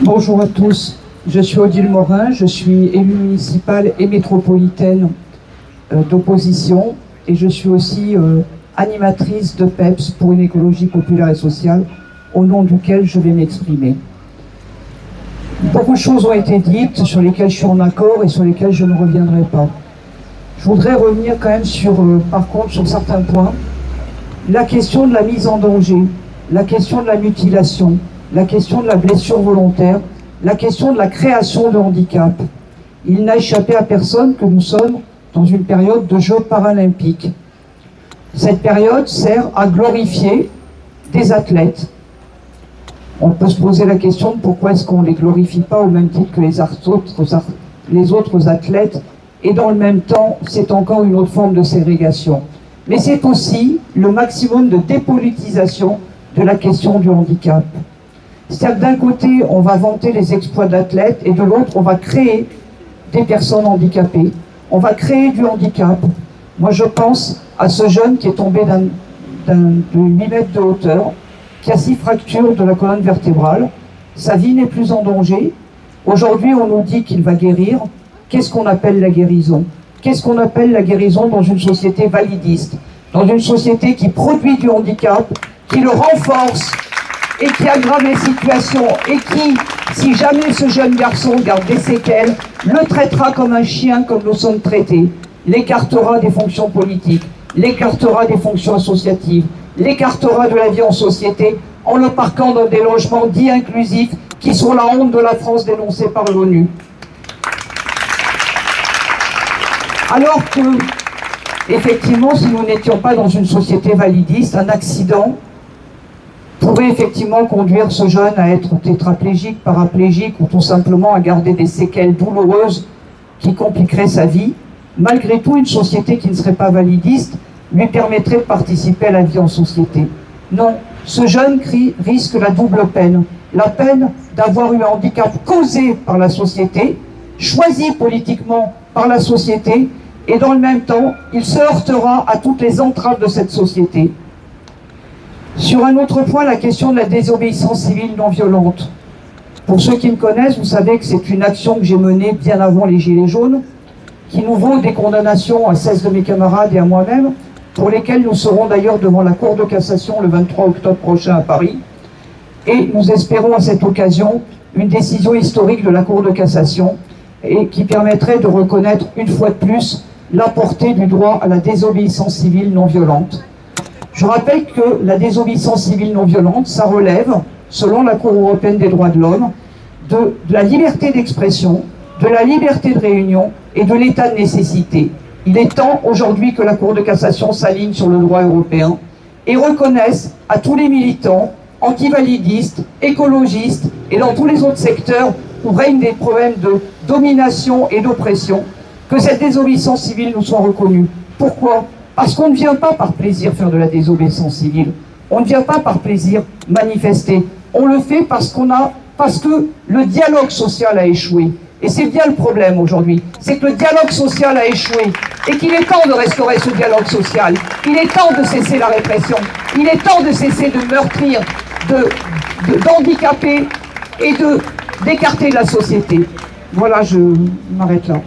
Bonjour à tous, je suis Odile Morin, je suis élue municipale et métropolitaine d'opposition et je suis aussi animatrice de PEPS pour une écologie populaire et sociale, au nom duquel je vais m'exprimer. Beaucoup de choses ont été dites sur lesquelles je suis en accord et sur lesquelles je ne reviendrai pas. Je voudrais revenir quand même par contre sur certains points. La question de la mise en danger, la question de la mutilation, la question de la blessure volontaire, la question de la création de handicap. Il n'a échappé à personne que nous sommes dans une période de Jeux paralympiques. Cette période sert à glorifier des athlètes. On peut se poser la question de pourquoi est-ce qu'on ne les glorifie pas au même titre que les autres athlètes, et dans le même temps, c'est encore une autre forme de ségrégation. Mais c'est aussi le maximum de dépolitisation de la question du handicap. C'est-à-dire que d'un côté, on va vanter les exploits d'athlètes, et de l'autre, on va créer des personnes handicapées. On va créer du handicap. Moi, je pense à ce jeune qui est tombé de 8 mètres de hauteur, qui a 6 fractures de la colonne vertébrale. Sa vie n'est plus en danger. Aujourd'hui, on nous dit qu'il va guérir. Qu'est-ce qu'on appelle la guérison? Qu'est-ce qu'on appelle la guérison dans une société validiste? Dans une société qui produit du handicap, qui le renforce et qui aggrave les situations, et qui, si jamais ce jeune garçon garde des séquelles, le traitera comme un chien, comme nous sommes traités, l'écartera des fonctions politiques, l'écartera des fonctions associatives, l'écartera de la vie en société, en le parquant dans des logements dits inclusifs, qui sont la honte de la France dénoncée par l'ONU. Alors que, effectivement, si nous n'étions pas dans une société validiste, un accident pourrait effectivement conduire ce jeune à être tétraplégique, paraplégique, ou tout simplement à garder des séquelles douloureuses qui compliqueraient sa vie. Malgré tout, une société qui ne serait pas validiste lui permettrait de participer à la vie en société. Non, ce jeune risque la double peine. La peine d'avoir eu un handicap causé par la société, choisi politiquement par la société, et dans le même temps, il se heurtera à toutes les entraves de cette société. Sur un autre point, la question de la désobéissance civile non violente. Pour ceux qui me connaissent, vous savez que c'est une action que j'ai menée bien avant les Gilets jaunes, qui nous vaut des condamnations à 16 de mes camarades et à moi-même, pour lesquelles nous serons d'ailleurs devant la Cour de cassation le 23 octobre prochain à Paris. Et nous espérons à cette occasion une décision historique de la Cour de cassation, et qui permettrait de reconnaître une fois de plus la portée du droit à la désobéissance civile non violente. Je rappelle que la désobéissance civile non violente, ça relève, selon la Cour européenne des droits de l'homme, de la liberté d'expression, de la liberté de réunion et de l'état de nécessité. Il est temps aujourd'hui que la Cour de cassation s'aligne sur le droit européen et reconnaisse à tous les militants antivalidistes, écologistes et dans tous les autres secteurs où règnent des problèmes de domination et d'oppression, que cette désobéissance civile nous soit reconnue. Pourquoi? Parce qu'on ne vient pas par plaisir faire de la désobéissance civile. On ne vient pas par plaisir manifester. On le fait parce que le dialogue social a échoué. Et c'est bien le problème aujourd'hui. C'est que le dialogue social a échoué. Et qu'il est temps de restaurer ce dialogue social. Il est temps de cesser la répression. Il est temps de cesser de meurtrir, d'handicaper et d'écarter la société. Voilà, je m'arrête là.